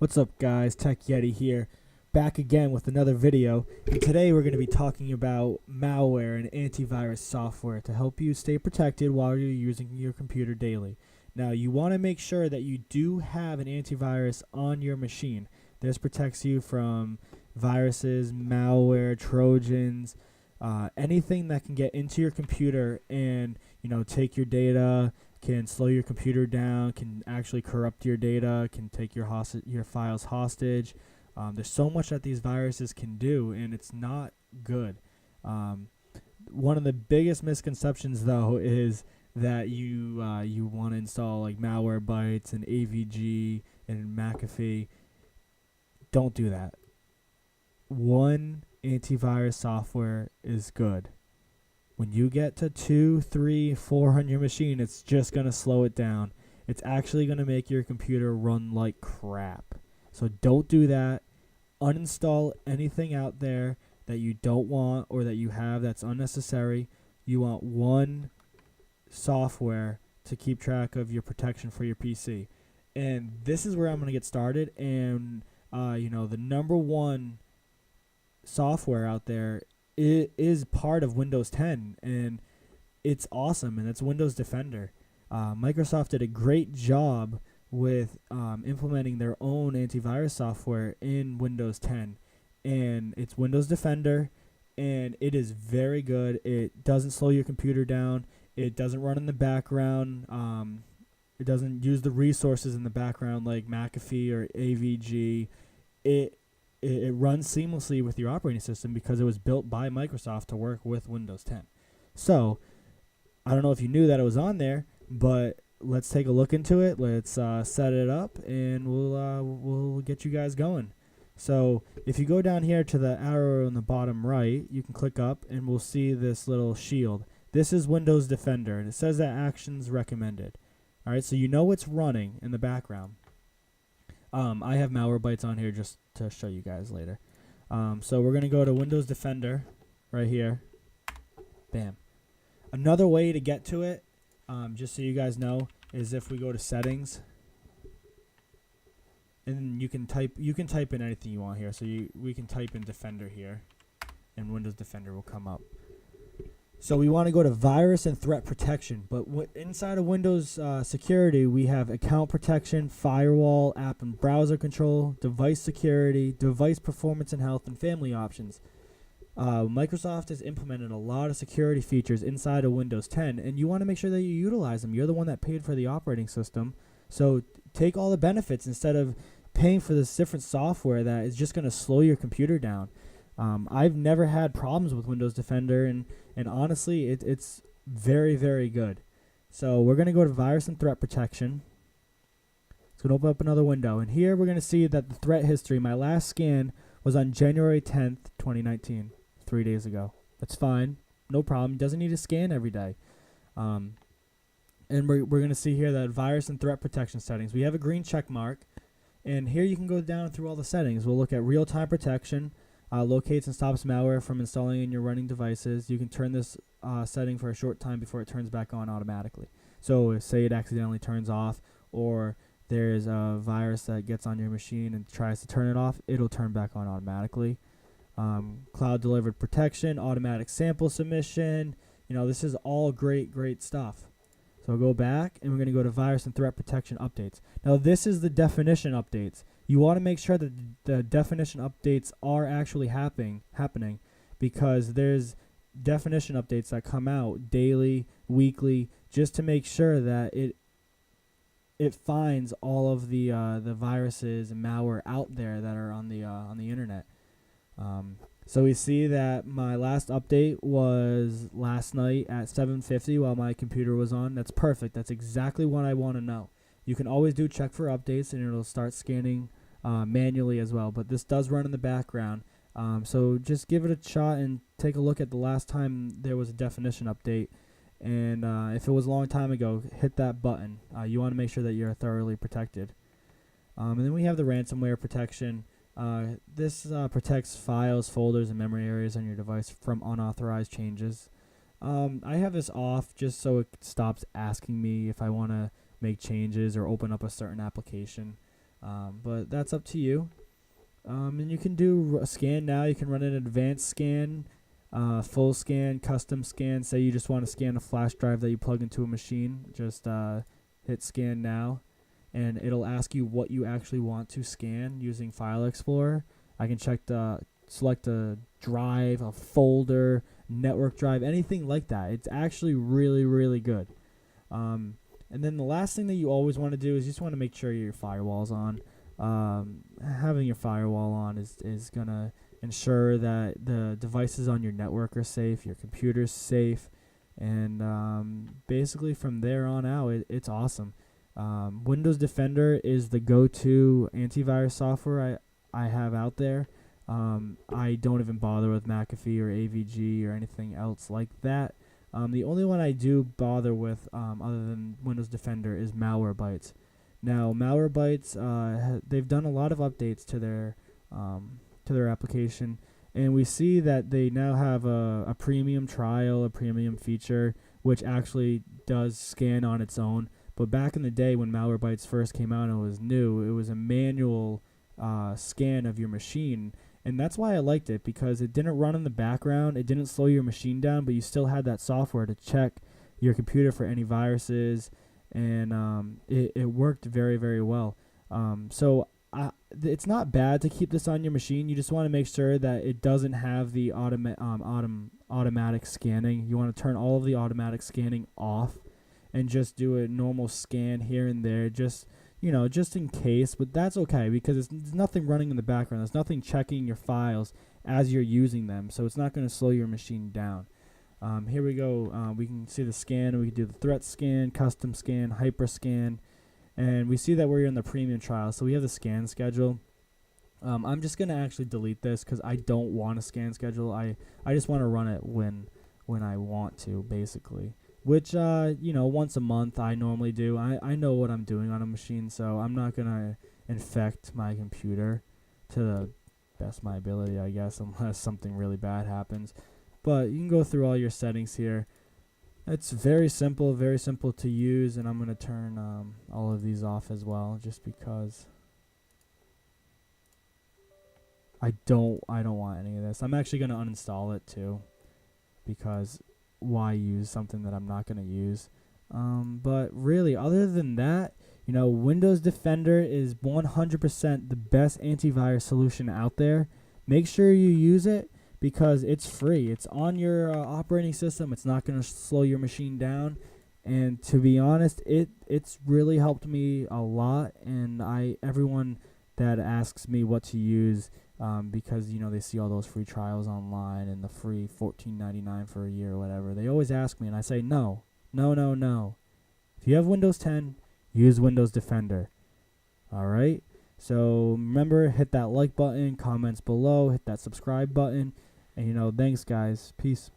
What's up guys, Tech Yeti here, back again with another video, and today we're going to be talking about malware and antivirus software to help you stay protected while you're using your computer daily. Now you want to make sure that you do have an antivirus on your machine. This protects you from viruses, malware, trojans, anything that can get into your computer and take your data, can slow your computer down, can actually corrupt your data, can take your files hostage. There's so much that these viruses can do, and it's not good. One of the biggest misconceptions, though, is that you want to install like Malwarebytes and AVG and McAfee. Don't do that. One antivirus software is good. When you get to 200, 300, 400 on your machine, it's just going to slow it down. It's actually going to make your computer run like crap. So don't do that. Uninstall anything out there that you don't want or that you have that's unnecessary. You want one software to keep track of your protection for your PC. And this is where I'm going to get started. And, the number one software out there, it is part of Windows 10, and it's awesome, and it's Windows Defender. Microsoft did a great job with implementing their own antivirus software in Windows 10, and it's Windows Defender, and it is very good. It doesn't slow your computer down. It doesn't run in the background. It doesn't use the resources in the background like McAfee or AVG. It runs seamlessly with your operating system because it was built by Microsoft to work with Windows 10. So, I don't know if you knew that it was on there, but let's take a look into it. Let's set it up, and we'll get you guys going. So, if you go down here to the arrow in the bottom right, you can click up, and we'll see this little shield. This is Windows Defender, and it says that actions recommended. All right, so you know it's running in the background. I have Malwarebytes on here just to show you guys later. So we're going to go to Windows Defender right here. Bam. Another way to get to it, just so you guys know, is if we go to Settings. And you can type in anything you want here. So we can type in Defender here, and Windows Defender will come up. So we want to go to Virus and Threat Protection, but inside of Windows Security, we have Account Protection, Firewall, App and Browser Control, Device Security, Device Performance and Health, and Family Options. Microsoft has implemented a lot of security features inside of Windows 10, and you want to make sure that you utilize them. You're the one that paid for the operating system, so take all the benefits instead of paying for this different software that is just going to slow your computer down. I've never had problems with Windows Defender, and honestly, it's very, very good. So we're going to go to Virus and Threat Protection. It's going to open up another window, and here we're going to see that the threat history, my last scan was on January 10th, 2019, 3 days ago. That's fine, no problem. It doesn't need to scan every day. And we're going to see here that Virus and Threat Protection settings. We have a green check mark, and here you can go down through all the settings. We'll look at real-time protection. Locates and stops malware from installing in your running devices. You can turn this setting for a short time before it turns back on automatically. So say it accidentally turns off, or there's a virus that gets on your machine and tries to turn it off, it'll turn back on automatically. Cloud delivered protection, automatic sample submission. This is all great stuff. So go back, and we're going to go to Virus and Threat Protection Updates. Now this is the definition updates. You want to make sure that the definition updates are actually happening, because there's definition updates that come out daily, weekly, just to make sure that it finds all of the viruses and malware out there that are on the internet. So we see that my last update was last night at 7:50 while my computer was on. That's perfect. That's exactly what I want to know. You can always do check for updates, and it'll start scanning manually as well, but this does run in the background. So just give it a shot and take a look at the last time there was a definition update. And if it was a long time ago, hit that button. You want to make sure that you're thoroughly protected. And then we have the ransomware protection. This protects files, folders, and memory areas on your device from unauthorized changes. I have this off just so it stops asking me if I want to make changes or open up a certain application. But that's up to you. And you can do a scan now. You can run an advanced scan, full scan, custom scan. Say you just want to scan a flash drive that you plug into a machine. Just hit scan now, and it'll ask you what you actually want to scan using File Explorer. I can select a drive, a folder, network drive, anything like that. It's actually really, really good. And then the last thing that you always want to do is you just want to make sure your firewall's on. Having your firewall on is going to ensure that the devices on your network are safe, your computer's safe, and basically from there on out, it's awesome. Windows Defender is the go-to antivirus software I have out there. I don't even bother with McAfee or AVG or anything else like that. The only one I do bother with, other than Windows Defender, is Malwarebytes. Now, Malwarebytes, they've done a lot of updates to their application, and we see that they now have a premium trial, a premium feature, which actually does scan on its own. But back in the day when Malwarebytes first came out and it was new, it was a manual scan of your machine. And that's why I liked it, because it didn't run in the background, it didn't slow your machine down, but you still had that software to check your computer for any viruses, and it worked very, very well. So it's not bad to keep this on your machine. You just want to make sure that it doesn't have the automatic scanning. You want to turn all of the automatic scanning off and just do a normal scan here and there, just in case. But that's okay, because there's nothing running in the background. There's nothing checking your files as you're using them, so it's not going to slow your machine down. Here we go. We can see the scan. We can do the threat scan, custom scan, hyper scan, and we see that we're in the premium trial. So we have the scan schedule. I'm just going to actually delete this because I don't want a scan schedule. I just want to run it when I want to, basically. Which, once a month I normally do. I know what I'm doing on a machine, so I'm not going to infect my computer to the best of my ability, I guess, unless something really bad happens. But you can go through all your settings here. It's very simple to use, and I'm going to turn all of these off as well, just because I don't want any of this. I'm actually going to uninstall it too, because why use something that I'm not going to use? But really, other than that, Windows Defender is 100% the best antivirus solution out there. Make sure you use it, because it's free. It's on your operating system. It's not going to slow your machine down. And to be honest, it's really helped me a lot. And everyone that asks me what to use, because they see all those free trials online and the free $14.99 for a year or whatever, they always ask me, and I say no. If you have Windows 10, use Windows Defender. All right. So remember, hit that like button, comments below, hit that subscribe button. And thanks guys. Peace.